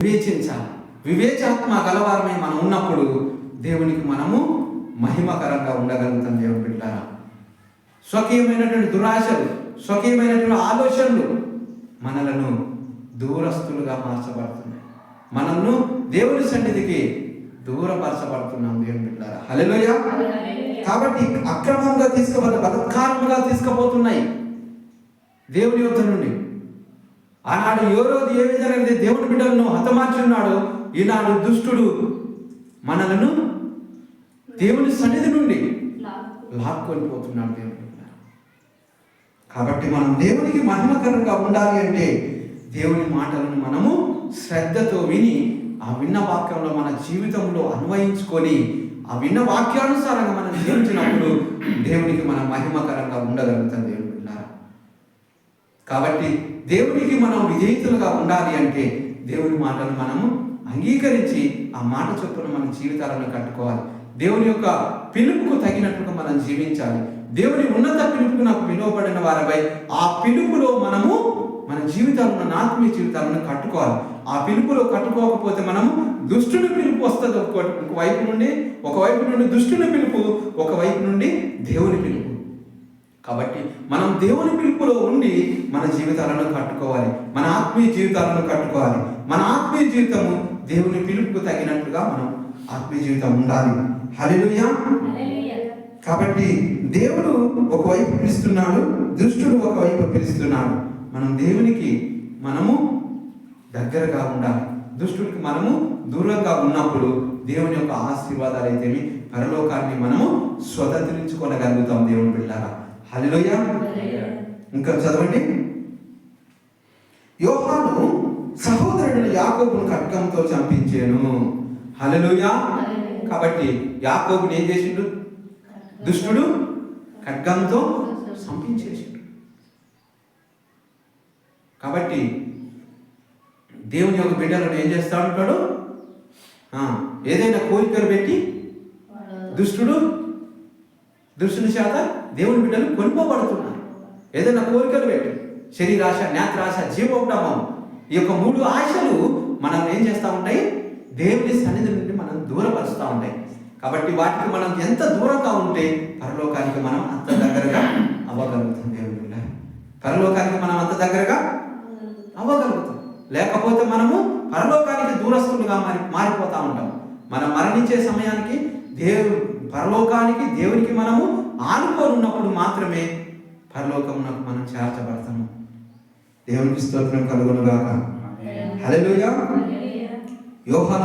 వివేచించాలి. వివేచాత్మ గలవారమై మనం ఉన్నప్పుడు దేవునికి మనము మహిమకరంగా ఉండగలుగుతాం. దేవుని బిడ్డలారా, స్వకీయమైనటువంటి దురాశలు, స్వకీయమైనటువంటి ఆలోచనలు మనలను దూరస్తులుగా మార్చబడుతున్నాయి. మనల్ని దేవుని సన్నిధికి దూరపరచబడుతున్నాం. దేవుని బిడ్డలారా, హల్లెలూయా. కాబట్టి అక్రమంగా బలత్కారముగా తీసుకుపోతున్నాయి దేవుని యొద్ద నుండి. ఆనాడు యోరోదు ఏ విధంగా దేవుని బిడ్డలను హతమార్చున్నాడో, ఈనాడు దుష్టుడు మనలను దేవుని సన్నిధి నుండి లాక్కొని పోతున్నాడు. దేవుని బిడ్డలారా, కాబట్టి మనం దేవునికి మహిమకరంగా ఉండాలి అంటే దేవుని మాటలను మనము శ్రద్ధతో విని ఆ విన్న వాక్యంలో మన జీవితంలో అన్వయించుకొని ఆ విన్న వాక్యానుసారంగా మనం జీవించినప్పుడు దేవునికి మనం మహిమకరంగా ఉండగలుగుతాం. దేవుని బిడ్డలారా, కాబట్టి దేవునికి మనం విధేయతలుగా ఉండాలి అంటే దేవుని మాటను మనము అంగీకరించి ఆ మాట చొప్పున మన జీవితాలను కట్టుకోవాలి. దేవుని యొక్క పిలుపుకు తగినట్టుగా మనం జీవించాలి. దేవుని ఉన్నత పిలుపుకు నాకు పిలువబడిన వారిపై ఆ పిలుపులో మనము మన జీవితాలను, ఆత్మీయ జీవితాలను కట్టుకోవాలి. ఆ పిలుపులో కట్టుకోకపోతే మనము దుష్టుని పిలుపు వస్తుంది. ఒకవైపు నుండి దుష్టుని పిలుపు, ఒకవైపు నుండి దేవుని పిలుపు. కాబట్టి మనం దేవుని పిలుపులో ఉండి మన జీవితాలను కట్టుకోవాలి, మన ఆత్మీయ జీవితాలను కట్టుకోవాలి. మన ఆత్మీయ జీవితము దేవుని పిలుపుకు తగినట్టుగా మనం ఆత్మీయ జీవితం ఉండాలి. హల్లెలూయా. కాబట్టి దేవుడు ఒకవైపు పిలుస్తున్నాడు, దుష్టుడు ఒకవైపు పిలుస్తున్నాడు. మనం దేవునికి మనము దగ్గరగా ఉండాలి. దుష్టుడికి మనము దూరంగా ఉన్నప్పుడు దేవుని యొక్క ఆశీర్వాదాలు అయితేమి పరలోకాన్ని మనము స్వతంత్రించుకోగలుగుతాం. దేవుని బిడ్డలారా, హల్లెలూయా. ఇంకా చదవండి. యోహాను సహోదరుడు యాకోబును ఖడ్గంతో చంపించాను. హల్లెలూయా. కాబట్టి యాకోబుని ఏం చేసిండు? దుష్టుడు ఖడ్గంతో చంపించేసిండు. కాబట్టి దేవుని యొక్క బిడ్డలను ఏం చేస్తా ఉంటాడు? ఏదైనా కోరికలు పెట్టి దుష్టుని చేత దేవుని బిడ్డలు కొనుక్కోబడుతున్నారు. ఏదైనా కోరికలు పెట్టి శరీరాశ, నేత్రాశ, జీవోపడమం, ఈ యొక్క 3 ఆశలు మనం ఏం చేస్తూ ఉంటాయి? దేవుని సన్నిధి నుండి మనం దూరపరుస్తూ ఉంటాయి. కాబట్టి వాటికి మనం ఎంత దూరంగా ఉంటే పరలోకానికి మనం అంత దగ్గరగా అవ్వగలుగుతాం. దేవుని బిడ్డ, పరలోకానికి మనం అంత దగ్గరగా అవ్వగలుగుతాం. లేకపోతే మనము పరలోకానికి దూరస్తులుగా మారిపోతూ ఉంటాం. మనం మరణించే సమయానికి పరలోకానికి, దేవునికి మనము ఆనుకొని ఉన్నప్పుడు మాత్రమే పరలోకమునకు మనం చేర్చబడతాము. దేవునికి స్తోత్రం కలుగును గాక. హల్లెలూయా. యోహాను